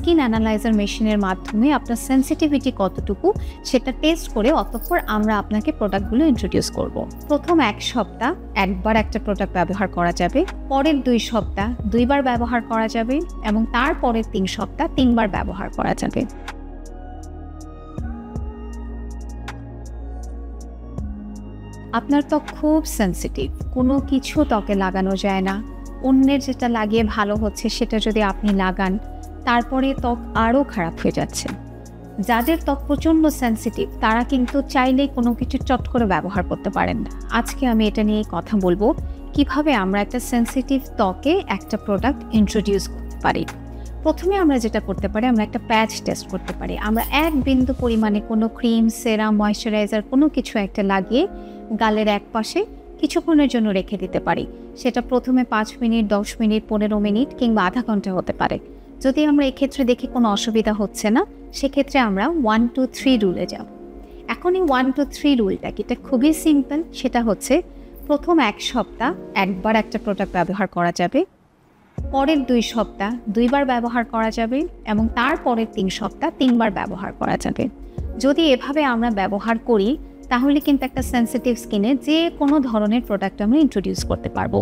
Skin analyser মেশিনের মাধ্যমে আপনার সেনসিটিভিটি কতটুকু সেটা টেস্ট করে অতঃপর আমরা আপনাকে প্রোডাক্টগুলো ইন্ট্রোডিউস করব। প্রথম 1 সপ্তাহ একবার একটা প্রোডাক্ট ব্যবহার করা যাবে, পরের 2 সপ্তাহ 2 বার ব্যবহার করা যাবে এবং তারপরের 3 সপ্তাহ 3 বার ব্যবহার করা যাবে। আপনার ত্বক খুব সেনসিটিভ, কোনো কিছু ত্বকে লাগানো যায় না। অন্যের যেটা লাগিয়ে ভালো হচ্ছে সেটা যদি আপনি লাগান তারপরে ত্বক আরও খারাপ হয়ে যাচ্ছে। যাদের ত্বক প্রচণ্ড সেনসিটিভ তারা কিন্তু চাইলেই কোনো কিছু চট করে ব্যবহার করতে পারেন না। আজকে আমি এটা নিয়ে কথা বলবো কিভাবে আমরা একটা সেনসিটিভ ত্বকে একটা প্রোডাক্ট ইন্ট্রোডিউস করতে পারি। প্রথমে আমরা যেটা করতে পারি, আমরা একটা প্যাচ টেস্ট করতে পারি। আমরা 1 বিন্দু পরিমাণে কোনো ক্রিম, সেরাম, ময়েশ্চারাইজার কোনো কিছু একটা লাগিয়ে গালের এক পাশে কিছুক্ষণের জন্য রেখে দিতে পারি। সেটা প্রথমে 5 মিনিট, 10 মিনিট, 15 মিনিট কিংবা আধা ঘন্টা হতে পারে। যদি আমরা এক্ষেত্রে দেখি কোনো অসুবিধা হচ্ছে না, সেক্ষেত্রে আমরা 1 2 3 রুলে যাব। এখন এই 1 2 3 রুলটা কি, এটা খুবই সিম্পল। সেটা হচ্ছে প্রথম 1 সপ্তাহ একবার একটা প্রোডাক্ট ব্যবহার করা যাবে, পরের 2 সপ্তাহ 2 বার ব্যবহার করা যাবে এবং তারপরের 3 সপ্তাহ 3 বার ব্যবহার করা যাবে। যদি এভাবে আমরা ব্যবহার করি তাহলে কিন্তু একটা সেনসিটিভ স্কিনে যে কোনো ধরনের প্রোডাক্ট আমরা ইন্ট্রোডিউস করতে পারবো।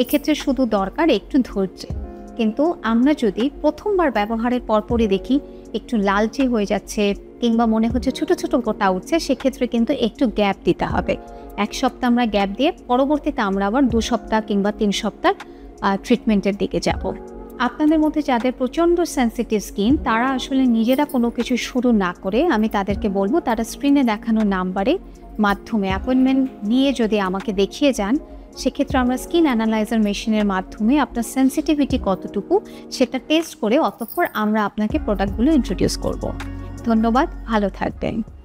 এক্ষেত্রে শুধু দরকার একটু ধৈর্য। কিন্তু আমরা যদি প্রথমবার ব্যবহারের পরপরই দেখি একটু লালচে হয়ে যাচ্ছে কিংবা মনে হচ্ছে ছোট ছোট গোটা উঠছে, সেক্ষেত্রে কিন্তু একটু গ্যাপ দিতে হবে। 1 সপ্তাহ আমরা গ্যাপ দিয়ে পরবর্তীতে আমরা আবার 2 সপ্তাহ কিংবা 3 সপ্তাহ ট্রিটমেন্টের দিকে যাব। আপনাদের মধ্যে যাদের প্রচণ্ড সেনসিটিভ স্কিন তারা আসলে নিজেরা কোনো কিছু শুরু না করে আমি তাদেরকে বলবো তারা স্ক্রিনে দেখানো নাম্বারে মাধ্যমে অ্যাপয়েন্টমেন্ট নিয়ে যদি আমাকে দেখিয়ে যান, সেক্ষেত্রে আমরা স্কিন অ্যানালাইজার মেশিনের মাধ্যমে আপনার সেনসিটিভিটি কতটুকু সেটা টেস্ট করে অতঃপর আমরা আপনাকে প্রোডাক্টগুলো ইন্ট্রোডিউস করব। ধন্যবাদ, ভালো থাকবেন।